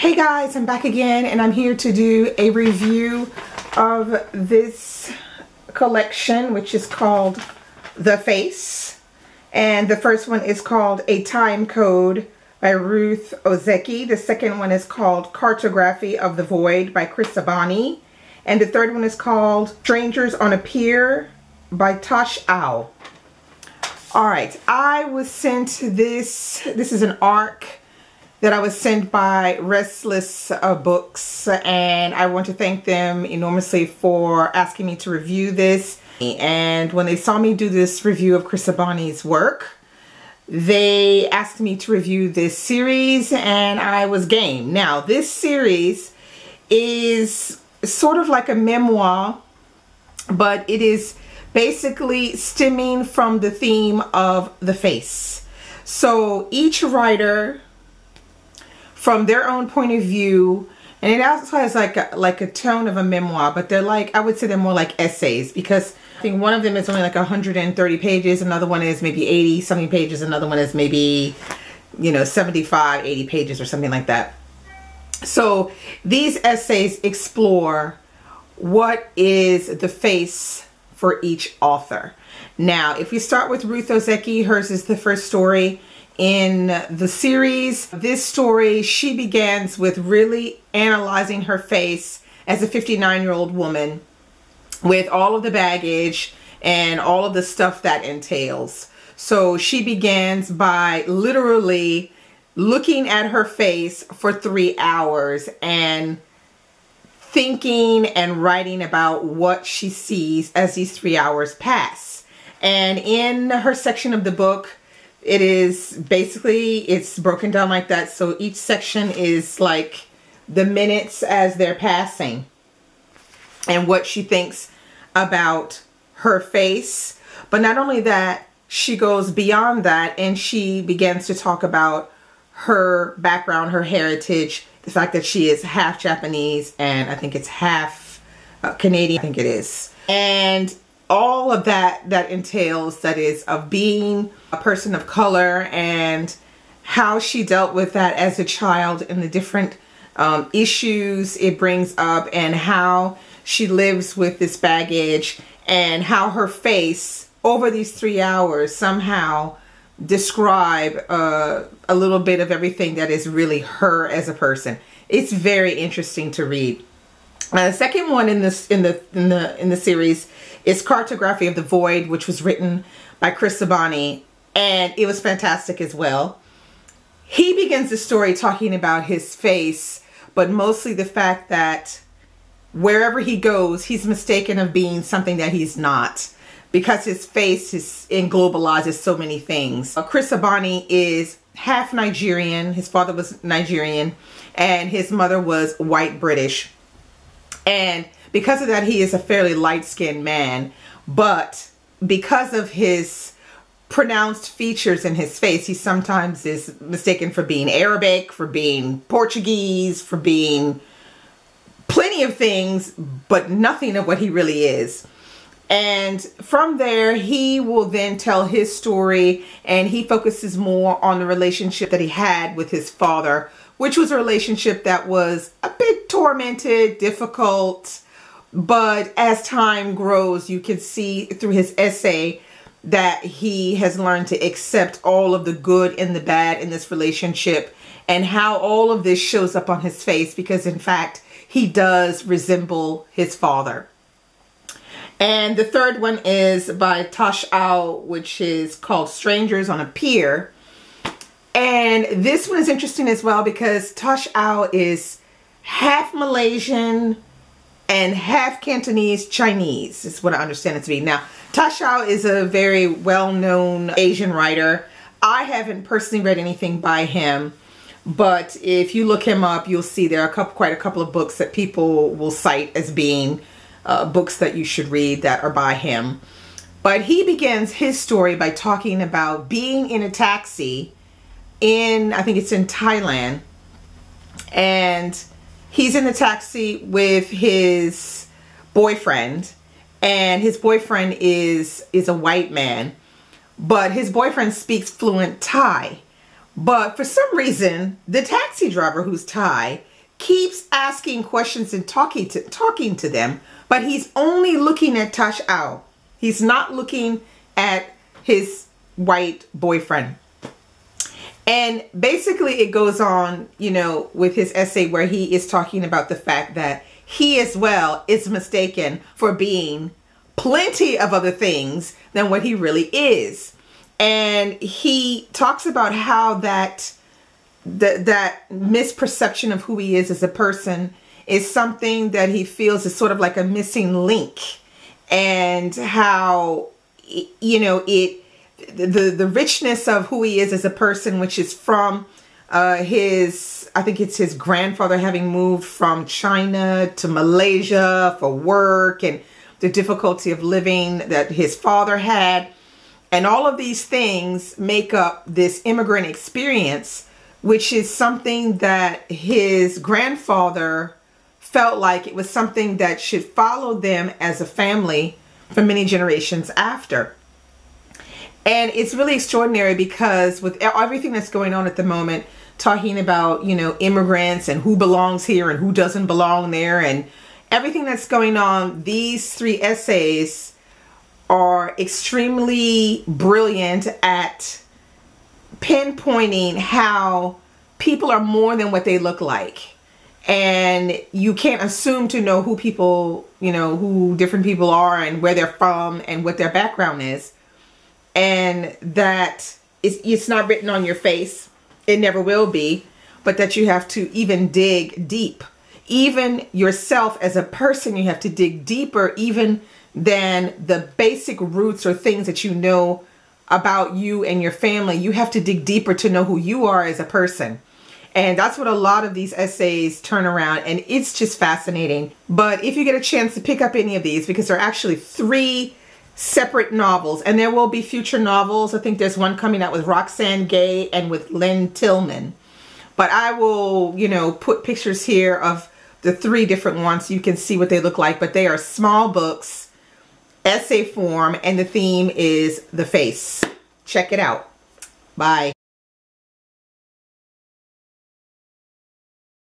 Hey guys, I'm back again and I'm here to do a review of this collection, which is called The Face. And the first one is called A Timecode by Ruth Ozeki. The second one is called Cartography of the Void by Chris Abani. And the third one is called Strangers on a Pier by Tosh Ao. Alright, I was sent this is an ARC that I was sent by Restless Books, and I want to thank them enormously for asking me to review this. And when they saw me do this review of Chris Abani's work, they asked me to review this series, and I was game. Now, this series is sort of like a memoir, but it is basically stemming from the theme of the face. So each writer, from their own point of view, and it also has like a tone of a memoir, but they're like, I would say they're more like essays, because I think one of them is only like 130 pages, another one is maybe 80 something pages, another one is maybe, you know, 75, 80 pages or something like that. So these essays explore what is the face for each author. Now, if we start with Ruth Ozeki, hers is the first story in the series. This story, she begins with really analyzing her face as a 59-year-old woman with all of the baggage and all of the stuff that entails. So she begins by literally looking at her face for 3 hours and thinking and writing about what she sees as these 3 hours pass. And in her section of the book, it is basically, it's broken down like that. So each section is like the minutes as they're passing and what she thinks about her face. But not only that, she goes beyond that and she begins to talk about her background, her heritage, the fact that she is half Japanese and I think it's half Canadian, I think it is. And all of that entails, that is, of being a person of color and how she dealt with that as a child and the different issues it brings up, and how she lives with this baggage, and how her face over these 3 hours somehow describe a little bit of everything that is really her as a person. It's very interesting to read. The second one in the series is Cartography of the Void, which was written by Chris Abani, and it was fantastic as well. He begins the story talking about his face, but mostly the fact that wherever he goes, he's mistaken of being something that he's not, because his face globalizes so many things. Chris Abani is half Nigerian. His father was Nigerian and his mother was white British. And because of that, he is a fairly light-skinned man. But because of his pronounced features in his face, he sometimes is mistaken for being Arabic, for being Portuguese, for being plenty of things, but nothing of what he really is. And from there, he will then tell his story, and he focuses more on the relationship that he had with his father, which was a relationship that was a bit tormented, difficult. But as time grows, you can see through his essay that he has learned to accept all of the good and the bad in this relationship, and how all of this shows up on his face, because in fact, he does resemble his father. And the third one is by Tosh Ao, which is called Strangers on a Pier. And this one is interesting as well, because Tosh Ao is half Malaysian and half Cantonese Chinese, is what I understand it to be. Now, Tosh Ao is a very well-known Asian writer. I haven't personally read anything by him, but if you look him up, you'll see there are quite a couple of books that people will cite as being books that you should read that are by him. But he begins his story by talking about being in a taxi in, I think it's in Thailand, and he's in the taxi with his boyfriend, and his boyfriend is a white man, but his boyfriend speaks fluent Thai. But for some reason, the taxi driver, who's Thai, keeps asking questions and talking to them, but he's only looking at Tash Ao. He's not looking at his white boyfriend. And basically it goes on, you know, with his essay where he is talking about the fact that he as well is mistaken for being plenty of other things than what he really is. And he talks about how that misperception of who he is as a person is something that he feels is sort of like a missing link, and how, you know, the richness of who he is as a person, which is from I think it's his grandfather having moved from China to Malaysia for work, and the difficulty of living that his father had. And all of these things make up this immigrant experience, which is something that his grandfather felt like it was something that should follow them as a family for many generations after. And it's really extraordinary because with everything that's going on at the moment, talking about, you know, immigrants and who belongs here and who doesn't belong there, and everything that's going on, these 3 essays are extremely brilliant at pinpointing how people are more than what they look like. And you can't assume to know who people, you know, who different people are and where they're from and what their background is. And that it's not written on your face. It never will be. But that you have to even dig deep. Even yourself as a person, you have to dig deeper even than the basic roots or things that you know about you and your family. You have to dig deeper to know who you are as a person. And that's what a lot of these essays turn around, and it's just fascinating. But if you get a chance to pick up any of these, because they're actually 3 separate novels, and there will be future novels. I think there's one coming out with Roxane Gay and with Lynn Tillman. But I will, you know, put pictures here of the 3 different ones so you can see what they look like. But they are small books, essay form, and the theme is the face. Check it out. Bye.